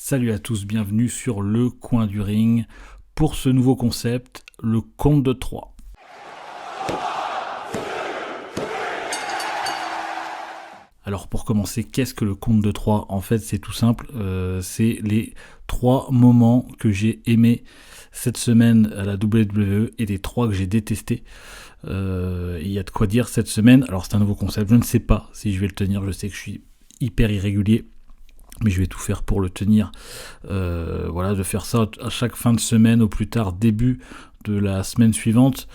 Salut à tous, bienvenue sur le coin du ring pour ce nouveau concept, le compte de 3. Alors pour commencer, qu'est-ce que le compte de 3 ? En fait, c'est tout simple, c'est les 3 moments que j'ai aimés cette semaine à la WWE et les 3 que j'ai détestés. Il y a de quoi dire cette semaine. Alors c'est un nouveau concept, je ne sais pas si je vais le tenir, je sais que je suis hyper irrégulier. Mais je vais tout faire pour le tenir. De faire ça à chaque fin de semaine, au plus tard début de la semaine suivante.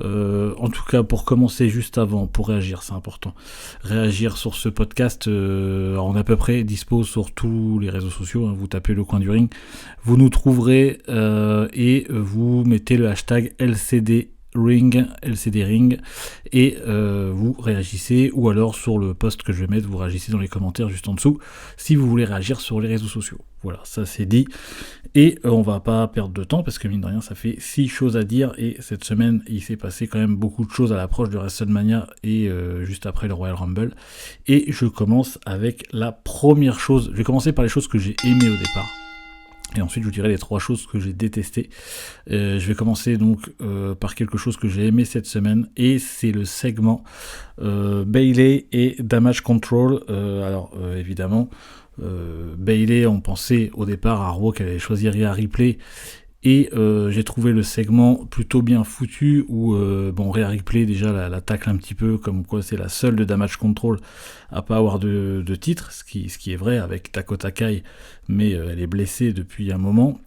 En tout cas, pour commencer juste avant, pour réagir, c'est important. Réagir sur ce podcast, on est à peu près dispo sur tous les réseaux sociaux. Hein, vous tapez le coin du ring, vous nous trouverez et vous mettez le hashtag LCD Ring et vous réagissez, ou alors sur le post que je vais mettre, vous réagissez dans les commentaires juste en dessous si vous voulez réagir sur les réseaux sociaux. Voilà, ça c'est dit, et on va pas perdre de temps parce que mine de rien ça fait 6 choses à dire, et cette semaine il s'est passé quand même beaucoup de choses à l'approche de WrestleMania et juste après le Royal Rumble. Et je commence avec la première chose. Je vais commencer par les choses que j'ai aimées au départ, et ensuite je vous dirai les 3 choses que j'ai détestées. Je vais commencer donc par quelque chose que j'ai aimé cette semaine, et c'est le segment Bayley et Damage Control. Évidemment, Bayley, on pensait au départ à Raw qu'elle allait choisir Rhea Ripley, et j'ai trouvé le segment plutôt bien foutu où Rhea Ripley déjà la tacle un petit peu, comme quoi c'est la seule de Damage Control à pas avoir de titre, ce qui est vrai avec Dakota Kai, mais elle est blessée depuis un moment.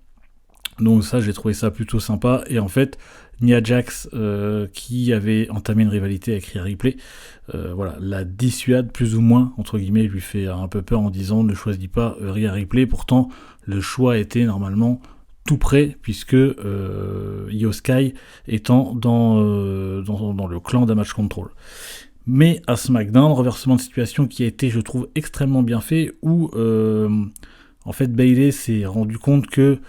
Donc ça, j'ai trouvé ça plutôt sympa. Et en fait, Nia Jax, qui avait entamé une rivalité avec Rhea Ripley, la dissuade plus ou moins, entre guillemets, lui fait un peu peur en disant ne choisis pas Rhea Ripley. Pourtant, le choix était normalement tout près, puisque Io Sky étant dans le clan Damage Control. Mais à SmackDown, reversement de situation qui a été, je trouve, extrêmement bien fait, où en fait Bayley s'est rendu compte que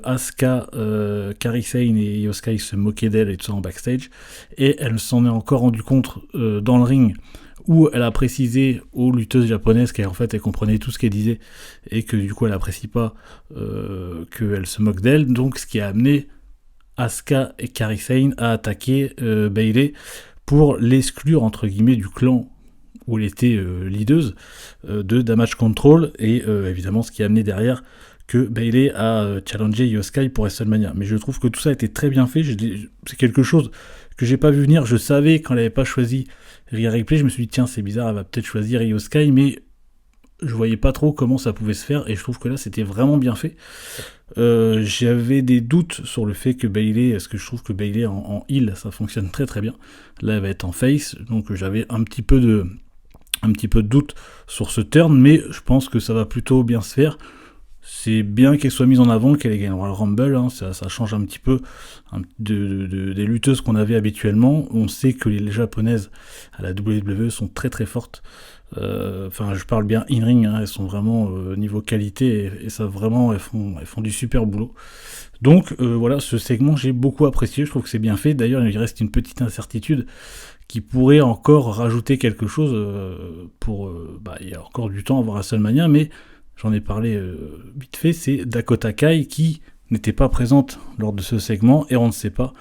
Asuka, Kairi Sane et Io Sky se moquaient d'elle et tout ça en backstage, et elle s'en est encore rendu compte dans le ring, où elle a précisé aux lutteuses japonaises qu'en fait elle comprenait tout ce qu'elle disait et que du coup elle apprécie pas qu'elle se moque d'elle, donc ce qui a amené Asuka et Kairi Sane à attaquer Bayley pour l'exclure entre guillemets du clan où elle était leaduse de Damage Control, et évidemment ce qui a amené derrière que Bayley a challengé Io Sky pour WrestleMania. Mais je trouve que tout ça a été très bien fait. C'est quelque chose que j'ai pas vu venir. Je savais quand elle avait pas choisi Rhea Ripley, je me suis dit tiens c'est bizarre, elle va peut-être choisir Io Sky, mais je voyais pas trop comment ça pouvait se faire, et je trouve que là c'était vraiment bien fait. J'avais des doutes sur le fait que Bayley, parce que je trouve que Bayley en heel ça fonctionne très très bien. Là elle va être en face, donc j'avais un petit peu de doute sur ce turn, mais je pense que ça va plutôt bien se faire. C'est bien qu'elle soit mise en avant, qu'elle ait gagné le Royal Rumble, hein, ça change un petit peu des lutteuses qu'on avait habituellement. On sait que les japonaises à la WWE sont très très fortes. Je parle bien in-ring, hein, elles sont vraiment niveau qualité, et ça vraiment, elles font du super boulot. Donc ce segment j'ai beaucoup apprécié, je trouve que c'est bien fait. D'ailleurs il reste une petite incertitude qui pourrait encore rajouter quelque chose il y a encore du temps avant WrestleMania, mais j'en ai parlé vite fait, c'est Dakota Kai qui n'était pas présente lors de ce segment, et on ne sait pas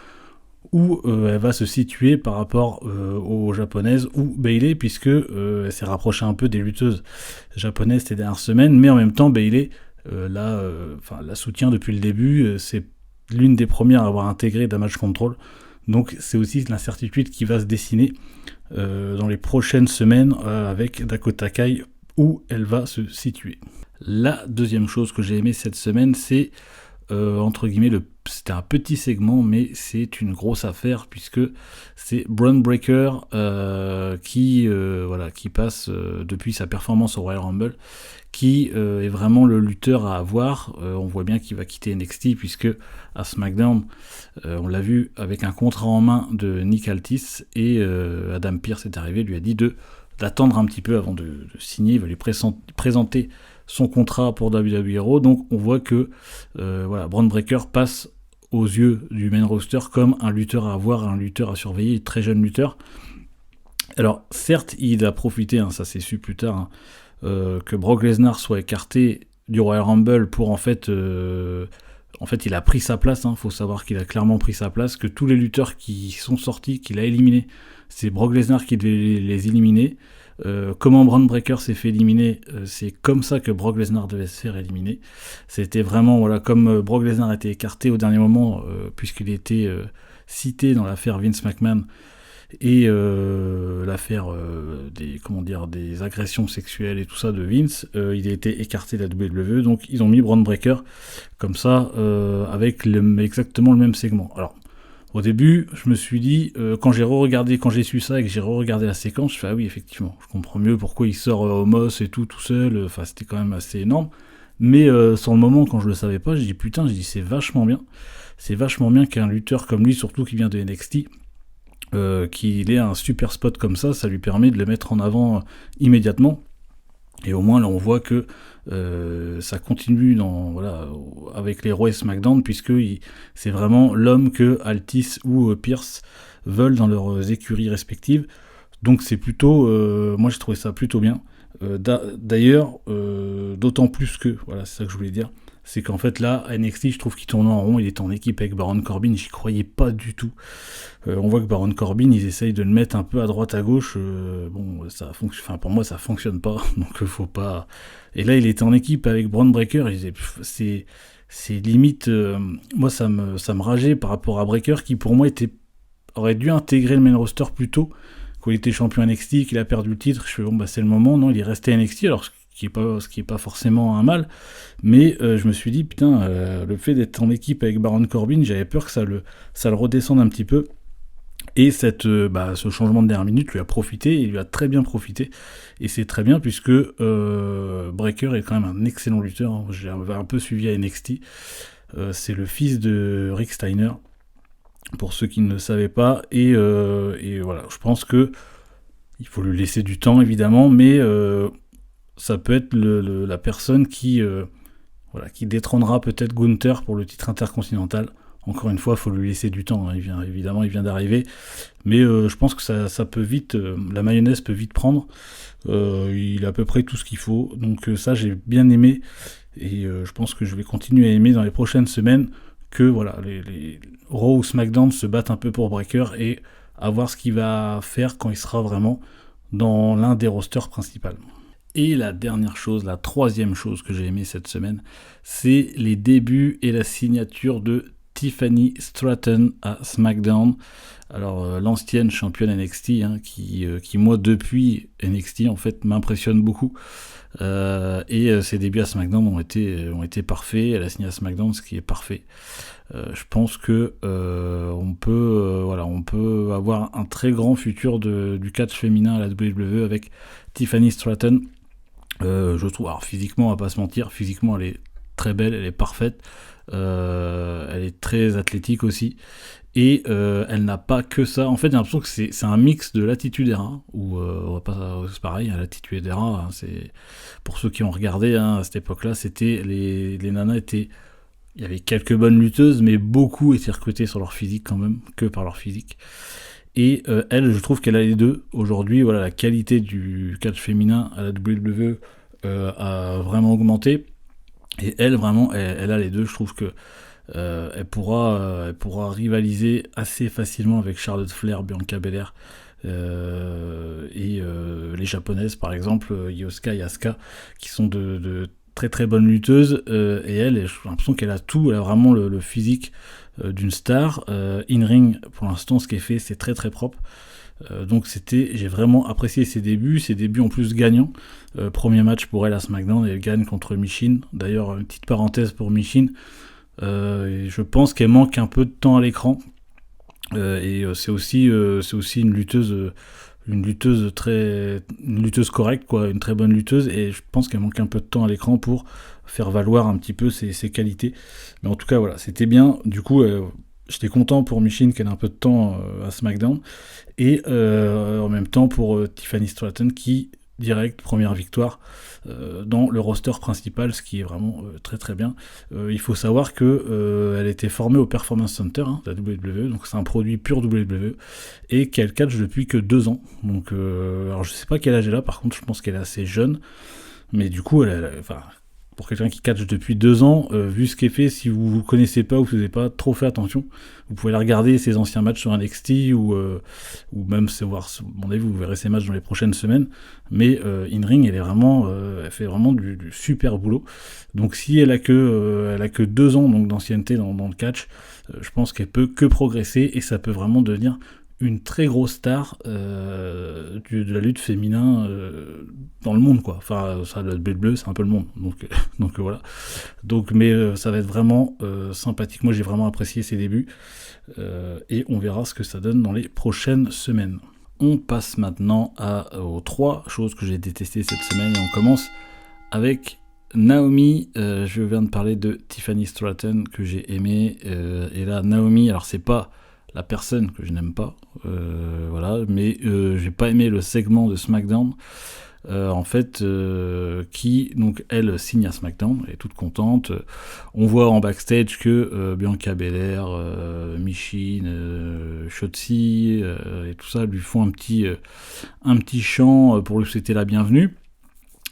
où elle va se situer par rapport aux japonaises ou Bayley, puisque elle s'est rapprochée un peu des lutteuses japonaises ces dernières semaines, mais en même temps Bayley la soutient depuis le début, c'est l'une des premières à avoir intégré Damage Control, donc c'est aussi l'incertitude qui va se dessiner dans les prochaines semaines avec Dakota Kai, où elle va se situer. La deuxième chose que j'ai aimée cette semaine, c'est entre guillemets, c'était un petit segment, mais c'est une grosse affaire, puisque c'est Bron Breakker qui passe depuis sa performance au Royal Rumble, qui est vraiment le lutteur à avoir. On voit bien qu'il va quitter NXT, puisque à SmackDown, on l'a vu avec un contrat en main de Nick Aldis, et Adam Pearce est arrivé, lui a dit d'attendre un petit peu avant de signer. Il va lui présenter son contrat pour WWE Raw. Donc on voit que Bron Breakker passe aux yeux du main roster comme un lutteur à avoir, un lutteur à surveiller, très jeune lutteur. Alors certes il a profité, ça s'est su plus tard, que Brock Lesnar soit écarté du Royal Rumble pour en fait, il a pris sa place. Faut savoir qu'il a clairement pris sa place, que tous les lutteurs qui sont sortis, qu'il a éliminés, c'est Brock Lesnar qui devait les éliminer. Comment Bron Breakker s'est fait éliminer, c'est comme ça que Brock Lesnar devait se faire éliminer. C'était vraiment, voilà, comme Brock Lesnar a été écarté au dernier moment, puisqu'il était cité dans l'affaire Vince McMahon et l'affaire des agressions sexuelles et tout ça de Vince, il a été écarté de la WWE, donc ils ont mis Bron Breakker comme ça, avec exactement le même segment. Alors, au début, je me suis dit, quand j'ai su ça et que j'ai re-regardé la séquence, je fais ah oui, effectivement, je comprends mieux pourquoi il sort Homos et tout seul, c'était quand même assez énorme. Mais sur le moment, quand je le savais pas, j'ai dit putain, c'est vachement bien. C'est vachement bien qu'un lutteur comme lui, surtout qui vient de NXT, qu'il ait un super spot comme ça lui permet de le mettre en avant immédiatement. Et au moins là on voit que ça continue avec les Raw et SmackDown, puisque c'est vraiment l'homme que Altis ou Pierce veulent dans leurs écuries respectives. Donc c'est plutôt, moi j'ai trouvé ça plutôt bien. D'ailleurs, d'autant plus que, voilà, c'est ça que je voulais dire, c'est qu'en fait là, à NXT, je trouve qu'il tourne en rond, il est en équipe avec Baron Corbin, j'y croyais pas du tout. On voit que Baron Corbin, ils essayent de le mettre un peu à droite à gauche, pour moi ça fonctionne pas, donc faut pas... Et là il était en équipe avec Bron Breakker, c'est limite, moi ça me rageait par rapport à Breakker, qui pour moi aurait dû intégrer le main roster plus tôt, quand il était champion NXT, qu'il a perdu le titre. Je fais c'est le moment, non, il est resté NXT, alors ce qui est pas forcément un mal, mais je me suis dit putain, le fait d'être en équipe avec Baron Corbin, j'avais peur que ça le redescende un petit peu. Et ce changement de dernière minute lui a profité, et il lui a très bien profité, et c'est très bien puisque Breakker est quand même un excellent lutteur. J'avais un peu suivi à NXT, c'est le fils de Rick Steiner, pour ceux qui ne le savaient pas, et voilà, je pense que il faut lui laisser du temps évidemment, mais ça peut être la personne qui détrônera peut-être Gunther pour le titre intercontinental. Encore une fois, il faut lui laisser du temps, il vient d'arriver, mais je pense que ça peut vite, la mayonnaise peut vite prendre, il a à peu près tout ce qu'il faut, donc ça j'ai bien aimé, et je pense que je vais continuer à aimer dans les prochaines semaines, que voilà, les Raw ou SmackDown se battent un peu pour Breakker, et à voir ce qu'il va faire quand il sera vraiment dans l'un des rosters principaux. Et la troisième chose que j'ai aimé cette semaine, c'est les débuts et la signature de Tiffany Stratton à SmackDown. Alors l'ancienne championne NXT, qui moi depuis NXT en fait m'impressionne beaucoup. Et ses débuts à SmackDown ont été parfaits. Elle a signé à SmackDown, ce qui est parfait. Je pense que on peut avoir un très grand futur du catch féminin à la WWE avec Tiffany Stratton. Je trouve, alors physiquement, on va pas se mentir, physiquement elle est très belle, elle est parfaite, elle est très athlétique aussi, et elle n'a pas que ça. En fait, j'ai l'impression que c'est un mix de l'Attitude Era, c'est pareil, l'Attitude Era, c'est pour ceux qui ont regardé, à cette époque-là, c'était les nanas il y avait quelques bonnes lutteuses, mais beaucoup étaient recrutées sur leur physique quand même, que par leur physique. Et elle, je trouve qu'elle a les deux. Aujourd'hui, voilà, la qualité du catch féminin à la WWE a vraiment augmenté. Et elle, vraiment, elle a les deux. Je trouve que elle pourra rivaliser assez facilement avec Charlotte Flair, Bianca Belair, et les japonaises, par exemple, Yosuka et Asuka, qui sont de très très bonnes lutteuses. Et elle, j'ai l'impression qu'elle a tout. Elle a vraiment le physique d'une star. In-ring, pour l'instant, ce qui est fait, c'est très très propre. Donc j'ai vraiment apprécié ses débuts en plus gagnants. Premier match pour elle à SmackDown, elle gagne contre Michin. D'ailleurs, une petite parenthèse pour Michin, je pense qu'elle manque un peu de temps à l'écran, et c'est aussi une lutteuse correcte, quoi, une très bonne lutteuse, et je pense qu'elle manque un peu de temps à l'écran pour faire valoir un petit peu ses qualités. Mais en tout cas, voilà, c'était bien. Du coup, j'étais content pour Michin qu'elle ait un peu de temps à SmackDown, et en même temps pour Tiffany Stratton qui, direct, première victoire dans le roster principal, ce qui est vraiment très très bien. Il faut savoir que elle était formée au Performance Center, de la WWE, donc c'est un produit pur WWE, et qu'elle catch depuis que 2 ans. Donc, alors je sais pas quel âge elle a, par contre je pense qu'elle est assez jeune, mais du coup pour quelqu'un qui catch depuis 2 ans, vu ce qui est fait, si vous ne connaissez pas ou si vous n'avez pas trop fait attention, vous pouvez aller regarder ses anciens matchs sur NXT ou même voir, à mon avis, vous verrez ses matchs dans les prochaines semaines. Mais in-ring, elle fait vraiment du super boulot. Donc si elle a que 2 ans donc, d'ancienneté dans le catch, je pense qu'elle peut que progresser et ça peut vraiment devenir une très grosse star de la lutte féminin dans le monde, quoi. Enfin, ça, le bleu, c'est un peu le monde. Donc voilà. Mais ça va être vraiment sympathique. Moi, j'ai vraiment apprécié ses débuts. Et on verra ce que ça donne dans les prochaines semaines. On passe maintenant aux 3 choses que j'ai détestées cette semaine. Et on commence avec Naomi. Je viens de parler de Tiffany Stratton que j'ai aimé. Et là, Naomi, alors c'est pas la personne que je n'aime pas, voilà, mais j'ai pas aimé le segment de SmackDown, qui, donc, elle signe à SmackDown, elle est toute contente. On voit en backstage que Bianca Belair, Michin, Shotzi et tout ça lui font un petit chant pour lui souhaiter la bienvenue.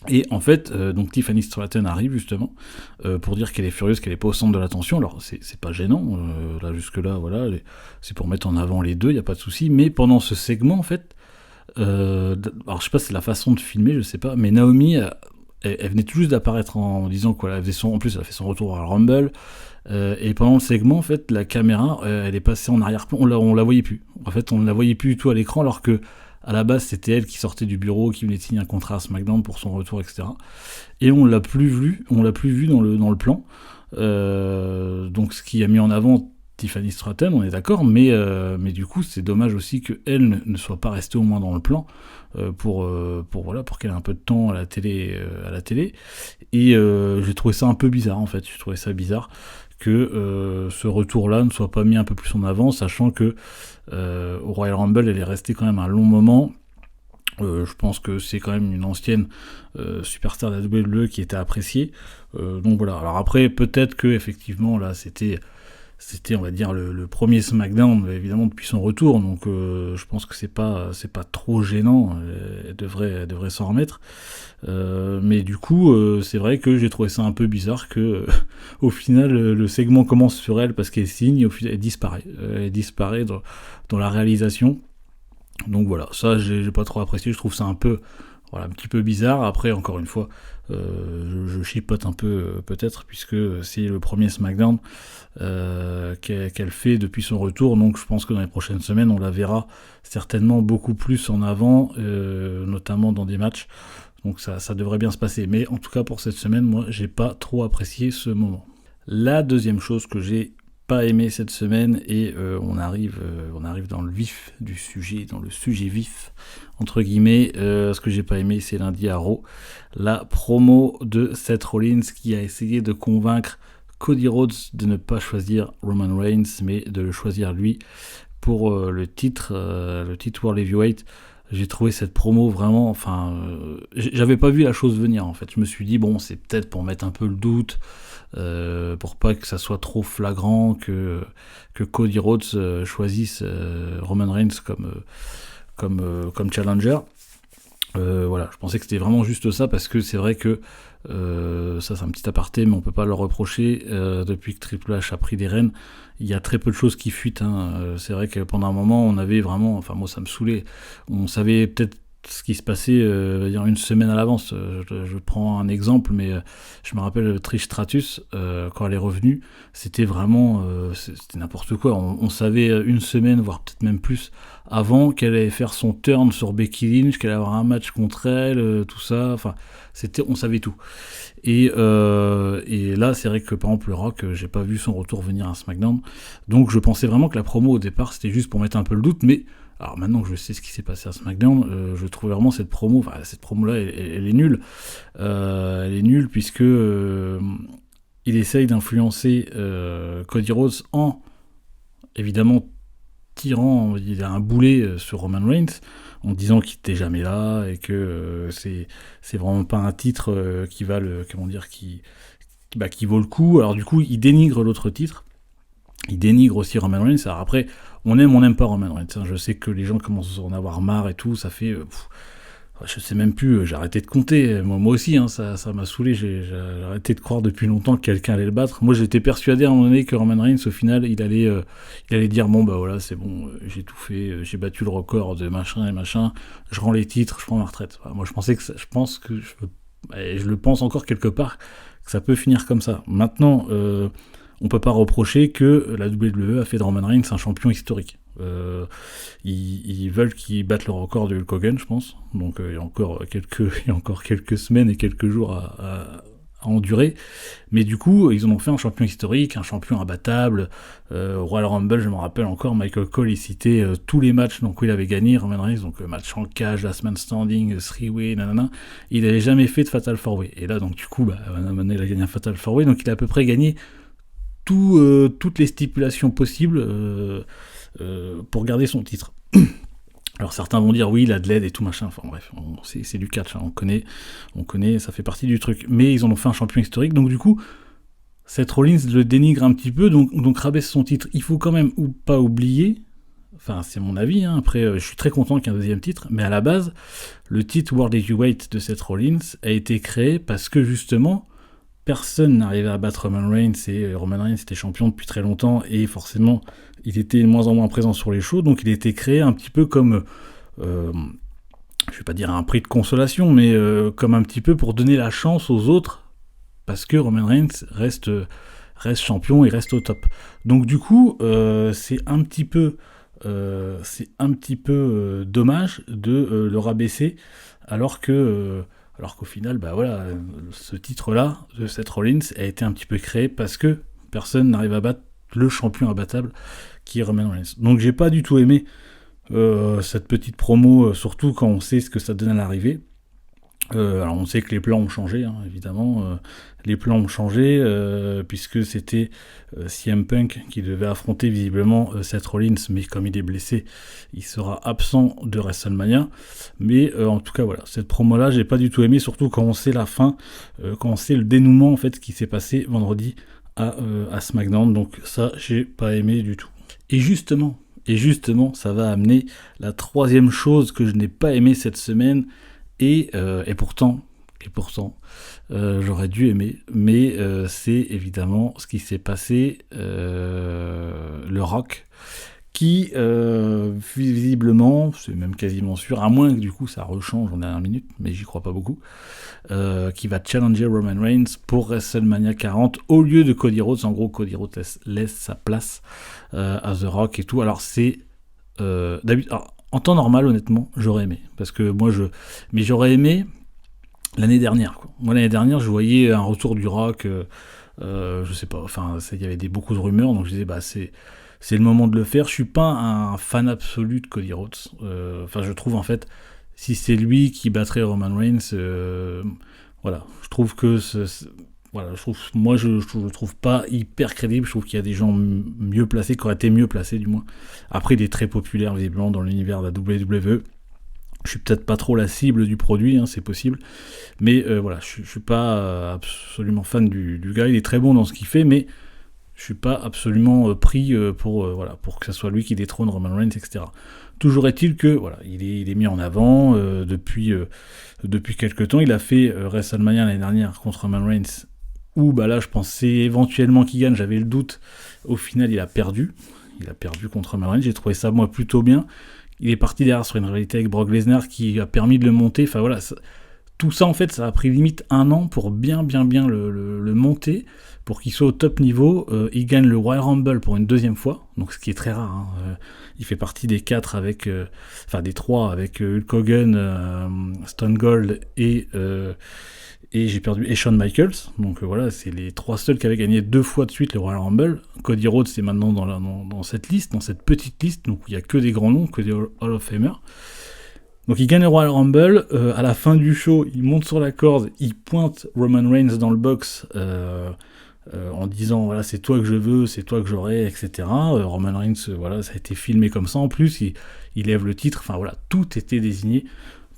Et en fait, donc Tiffany Stratton arrive justement pour dire qu'elle est furieuse, qu'elle est pas au centre de l'attention. Alors c'est pas gênant, là jusque-là, voilà, c'est pour mettre en avant les deux, y a pas de souci. Mais pendant ce segment, en fait, alors je sais pas si c'est la façon de filmer, je sais pas, mais Naomi, elle venait tout juste d'apparaître en disant quoi, elle a fait son retour à la Rumble. Et pendant le segment, en fait, la caméra, elle est passée en arrière-plan, on la voyait plus. En fait, on ne la voyait plus du tout à l'écran, alors que à la base, c'était elle qui sortait du bureau, qui venait de signer un contrat à SmackDown pour son retour, etc. Et on l'a plus vue dans le plan. Donc, ce qui a mis en avant Tiffany Stratton, on est d'accord, mais du coup, c'est dommage aussi qu'elle ne soit pas restée au moins dans le plan pour qu'elle ait un peu de temps à la télé. Et j'ai trouvé ça un peu bizarre, en fait. J'ai trouvé ça bizarre que ce retour-là ne soit pas mis un peu plus en avant, sachant que au Royal Rumble, elle est restée quand même un long moment. Je pense que c'est quand même une ancienne superstar de la WWE qui était appréciée. Donc voilà. Alors après, peut-être que effectivement là, c'était on va dire le premier SmackDown évidemment depuis son retour. Donc je pense que c'est pas trop gênant. Elle devrait s'en remettre. Mais du coup, c'est vrai que j'ai trouvé ça un peu bizarre que, au final, le segment commence sur elle parce qu'elle signe et au final, elle disparaît. Elle disparaît dans la réalisation. Donc voilà, ça, j'ai pas trop apprécié. Je trouve ça un petit peu bizarre. Après, encore une fois, je chipote un peu, peut-être, puisque c'est le premier SmackDown qu'elle fait depuis son retour. Donc je pense que dans les prochaines semaines, on la verra certainement beaucoup plus en avant, notamment dans des matchs. Donc ça devrait bien se passer. Mais en tout cas, pour cette semaine, moi, j'ai pas trop apprécié ce moment. La deuxième chose que j'ai pas aimé cette semaine, et on arrive dans le vif du sujet, dans le sujet vif, entre guillemets, ce que j'ai pas aimé, c'est lundi à Raw, la promo de Seth Rollins qui a essayé de convaincre Cody Rhodes de ne pas choisir Roman Reigns, mais de le choisir lui pour le titre World Heavyweight. J'ai trouvé cette promo vraiment, j'avais pas vu la chose venir en fait. Je me suis dit bon, c'est peut-être pour mettre un peu le doute, pour pas que ça soit trop flagrant que Cody Rhodes choisisse Roman Reigns comme challenger. Voilà, je pensais que c'était vraiment juste ça, parce que c'est vrai que ça c'est un petit aparté, mais on peut pas le reprocher. Depuis que Triple H a pris des rênes, il y a très peu de choses qui fuitent. C'est vrai que pendant un moment, on avait vraiment, moi ça me saoulait. On savait peut-être ce qui se passait une semaine à l'avance. Je prends un exemple, mais je me rappelle Trish Stratus, quand elle est revenue, c'était vraiment c'était n'importe quoi. On savait une semaine, voire peut-être même plus, avant qu'elle allait faire son turn sur Becky Lynch, qu'elle allait avoir un match contre elle, tout ça. Enfin, on savait tout. Et là, c'est vrai que par exemple le Rock, j'ai pas vu son retour venir à SmackDown. Donc je pensais vraiment que la promo au départ c'était juste pour mettre un peu le doute, mais alors maintenant que je sais ce qui s'est passé à SmackDown, je trouve vraiment cette promo là, elle est nulle. Elle est nulle puisque il essaye d'influencer Cody Rhodes en évidemment tirant un boulet sur Roman Reigns, en disant qu'il n'était jamais là et que c'est vraiment pas un titre qui va qui vaut le coup. Alors du coup, il dénigre l'autre titre. Il dénigre aussi Roman Reigns. Alors après, on n'aime pas Roman Reigns. Je sais que les gens commencent à en avoir marre et tout. Ça fait Je sais même plus, j'ai arrêté de compter. Moi aussi, hein, ça m'a saoulé. J'ai arrêté de croire depuis longtemps que quelqu'un allait le battre. Moi, j'étais persuadé à un moment donné que Roman Reigns, au final, il allait dire bon, bah voilà, c'est bon, j'ai tout fait, j'ai battu le record de machin et machin. Je rends les titres, je prends ma retraite. Voilà, moi, je pense que et je le pense encore quelque part que ça peut finir comme ça. Maintenant, on peut pas reprocher que la WWE a fait de Roman Reigns un champion historique. Ils veulent qu'il batte le record de Hulk Hogan, je pense. Donc il y a encore quelques semaines et quelques jours à endurer. Mais du coup, ils en ont fait un champion historique, un champion imbattable. Royal Rumble, je me rappelle encore, Michael Cole, il citait tous les matchs donc, où il avait gagné, Roman Reigns, donc match en cage, last man standing, 3-way, nanana. Il n'avait jamais fait de Fatal 4-way. Et là, donc du coup, maintenant, il a gagné un Fatal 4-way, donc il a à peu près gagné toutes les stipulations possibles pour garder son titre. Alors certains vont dire oui, il a de l'aide et tout machin, enfin bref, c'est du catch, hein, on connaît, ça fait partie du truc. Mais ils en ont fait un champion historique, donc du coup, Seth Rollins le dénigre un petit peu, donc rabaisse son titre. Il faut quand même pas oublier, enfin c'est mon avis, hein, après je suis très content qu'il y ait un deuxième titre, mais à la base, le titre World Heavyweight de Seth Rollins a été créé parce que justement, personne n'arrivait à battre Roman Reigns, et Roman Reigns était champion depuis très longtemps, et forcément, il était de moins en moins présent sur les shows, donc il a été créé un petit peu comme, je vais pas dire un prix de consolation, mais comme un petit peu pour donner la chance aux autres, parce que Roman Reigns reste champion et reste au top. Donc du coup, c'est un petit peu dommage de le rabaisser, alors qu'au final, bah voilà, ce titre-là de Seth Rollins a été un petit peu créé parce que personne n'arrive à battre le champion imbattable qui est Roman Reigns. Donc j'ai pas du tout aimé cette petite promo, surtout quand on sait ce que ça donne à l'arrivée. Alors on sait que les plans ont changé, hein, évidemment. Les plans ont changé puisque c'était CM Punk qui devait affronter visiblement Seth Rollins, mais comme il est blessé, il sera absent de WrestleMania. Mais en tout cas voilà, cette promo-là, j'ai pas du tout aimé, surtout quand on sait la fin, quand on sait le dénouement en fait qui s'est passé vendredi à SmackDown. Donc ça, j'ai pas aimé du tout. Et justement, ça va amener la troisième chose que je n'ai pas aimé cette semaine. Et pourtant, j'aurais dû aimer, mais c'est évidemment ce qui s'est passé, le Rock, qui visiblement, c'est même quasiment sûr, à moins que du coup ça rechange en dernière minute, mais j'y crois pas beaucoup, qui va challenger Roman Reigns pour WrestleMania 40 au lieu de Cody Rhodes. En gros, Cody Rhodes laisse sa place à The Rock et tout. Alors c'est en temps normal, honnêtement, j'aurais aimé. Parce que mais j'aurais aimé l'année dernière, quoi. Moi, l'année dernière, je voyais un retour du Rock, je sais pas, enfin, il y avait beaucoup de rumeurs, donc je disais, bah, c'est le moment de le faire. Je suis pas un fan absolu de Cody Rhodes. Enfin, je trouve, en fait, si c'est lui qui battrait Roman Reigns, voilà, je trouve que voilà, je le trouve pas hyper crédible. Je trouve qu'il y a des gens mieux placés, qui auraient été mieux placés du moins. Après, il est très populaire visiblement dans l'univers de la WWE. Je suis peut-être pas trop la cible du produit, hein, c'est possible. Mais voilà, je suis pas absolument fan du gars. Il est très bon dans ce qu'il fait, mais je suis pas absolument pris pour que ce soit lui qui détrône Roman Reigns, etc. Toujours est-il que voilà, il est mis en avant depuis quelques temps. Il a fait WrestleMania l'année dernière contre Roman Reigns, où bah là je pensais éventuellement qu'il gagne, j'avais le doute. Au final, il a perdu contre Roman Reigns. J'ai trouvé ça moi plutôt bien. Il est parti derrière sur une rivalité avec Brock Lesnar qui a permis de le monter. Enfin voilà, tout ça en fait, ça a pris limite 1 an pour bien le monter, pour qu'il soit au top niveau. Il gagne le Royal Rumble pour une deuxième fois, donc ce qui est très rare, hein. Il fait partie des 4 avec, des 3 avec Hulk Hogan, Stone Cold et Shawn Michaels. Donc voilà, c'est les 3 seuls qui avaient gagné 2 fois de suite le Royal Rumble. Cody Rhodes est maintenant dans cette liste, dans cette petite liste, donc il n'y a que des grands noms, que des Hall of Famers. Donc il gagne le Royal Rumble, à la fin du show, il monte sur la corde, il pointe Roman Reigns dans le box en disant voilà, c'est toi que je veux, c'est toi que j'aurai, etc. Roman Reigns, voilà, ça a été filmé comme ça en plus, il lève le titre, enfin voilà, tout était désigné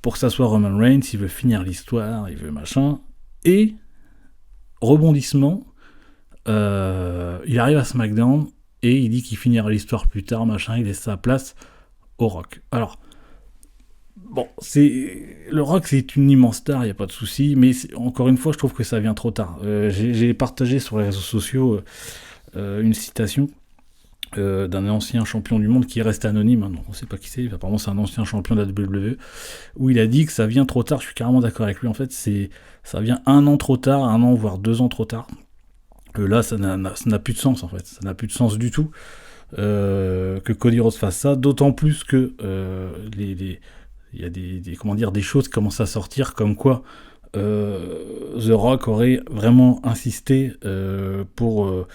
pour que ça soit Roman Reigns. Il veut finir l'histoire, il veut machin, et rebondissement, il arrive à SmackDown et il dit qu'il finira l'histoire plus tard, machin, il laisse sa place au Rock. Alors Bon, le Rock, c'est une immense star, il n'y a pas de souci, mais encore une fois, je trouve que ça vient trop tard. J'ai partagé sur les réseaux sociaux une citation d'un ancien champion du monde qui reste anonyme, hein, donc on ne sait pas qui c'est, apparemment c'est un ancien champion de la WWE, où il a dit que ça vient trop tard. Je suis carrément d'accord avec lui, en fait, ça vient 1 an trop tard, 1 an voire 2 ans trop tard. Là, ça n'a plus de sens, en fait, ça n'a plus de sens du tout que Cody Rhodes fasse ça, d'autant plus que il y a des choses qui commencent à sortir, comme quoi The Rock aurait vraiment insisté pour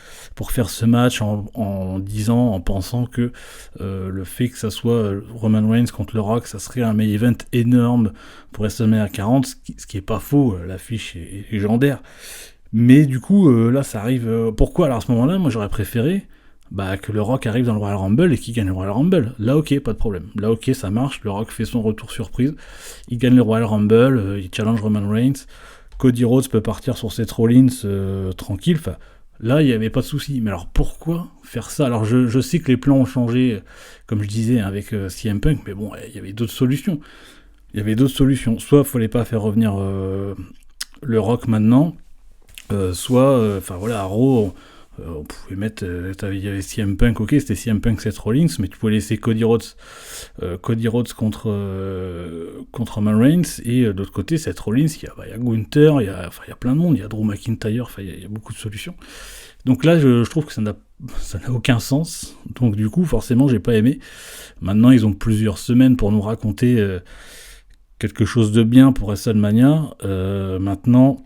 faire ce match en pensant que le fait que ça soit Roman Reigns contre The Rock, ça serait un main event énorme pour WrestleMania 40, ce qui est pas faux, l'affiche est légendaire. Mais du coup, là, ça arrive. Pourquoi? Alors à ce moment-là, moi j'aurais préféré que le Rock arrive dans le Royal Rumble et qu'il gagne le Royal Rumble. Là, ok, pas de problème. Là, ok, ça marche. Le Rock fait son retour surprise. Il gagne le Royal Rumble, il challenge Roman Reigns. Cody Rhodes peut partir sur Seth Rollins tranquille. Enfin, là, il n'y avait pas de souci. Mais alors, pourquoi faire ça? Alors, je sais que les plans ont changé, comme je disais, avec CM Punk, mais bon, il y avait d'autres solutions. Soit il fallait pas faire revenir le Rock maintenant, soit, à Raw, on pouvait mettre, il y avait CM Punk, ok, c'était CM Punk, Seth Rollins, mais tu pouvais laisser Cody Rhodes contre Roman Reigns, et de l'autre côté, Seth Rollins, il y a Gunther, il y a plein de monde, il y a Drew McIntyre, il y a beaucoup de solutions. Donc là, je trouve que ça n'a aucun sens, donc du coup, forcément, j'ai pas aimé. Maintenant, ils ont plusieurs semaines pour nous raconter quelque chose de bien pour WrestleMania. Maintenant,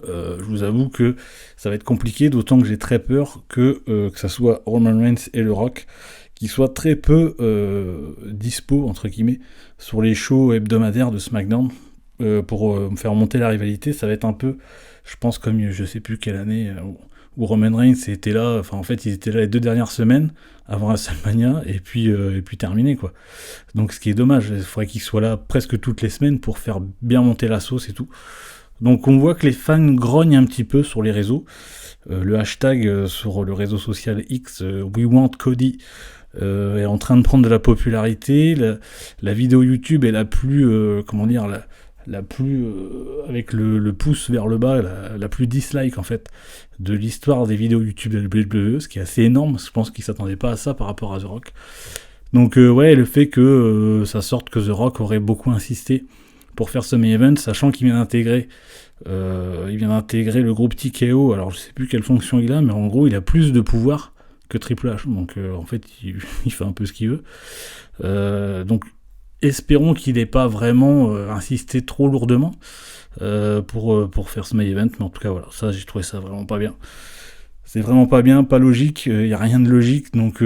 je vous avoue que ça va être compliqué, d'autant que j'ai très peur que ça soit Roman Reigns et The Rock qui soient très peu dispo, entre guillemets, sur les shows hebdomadaires de SmackDown pour me faire monter la rivalité. Ça va être un peu, je pense, comme je sais plus quelle année où Roman Reigns était là, en fait ils étaient là les 2 dernières semaines avant WrestleMania et puis terminé, quoi. Donc ce qui est dommage, il faudrait qu'il soit là presque toutes les semaines pour faire bien monter la sauce et tout. Donc on voit que les fans grognent un petit peu sur les réseaux. Le hashtag sur le réseau social X, We Want Cody, est en train de prendre de la popularité. La vidéo YouTube est la plus, la plus, avec le pouce vers le bas, la plus dislike en fait de l'histoire des vidéos YouTube de la WWE, ce qui est assez énorme. Je pense qu'ils s'attendaient pas à ça par rapport à The Rock. Donc le fait que ça sorte que The Rock aurait beaucoup insisté pour faire ce main event, sachant qu'il vient d'intégrer le groupe TKO. Alors je sais plus quelle fonction il a, mais en gros il a plus de pouvoir que Triple H, donc en fait il fait un peu ce qu'il veut. Donc espérons qu'il n'ait pas vraiment insisté trop lourdement pour faire ce main event, mais en tout cas voilà, ça j'ai trouvé ça vraiment pas bien. C'est vraiment pas bien, pas logique, il n'y a rien de logique, donc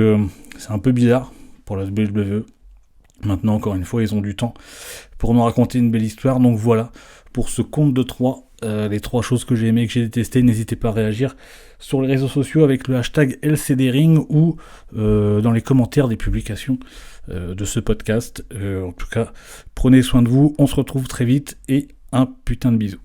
c'est un peu bizarre pour la WWE. Maintenant, encore une fois, ils ont du temps pour nous raconter une belle histoire. Donc voilà, pour ce compte de 3, les 3 choses que j'ai aimées et que j'ai détestées, n'hésitez pas à réagir sur les réseaux sociaux avec le hashtag LCDring ou dans les commentaires des publications de ce podcast. En tout cas, prenez soin de vous, on se retrouve très vite et un putain de bisou.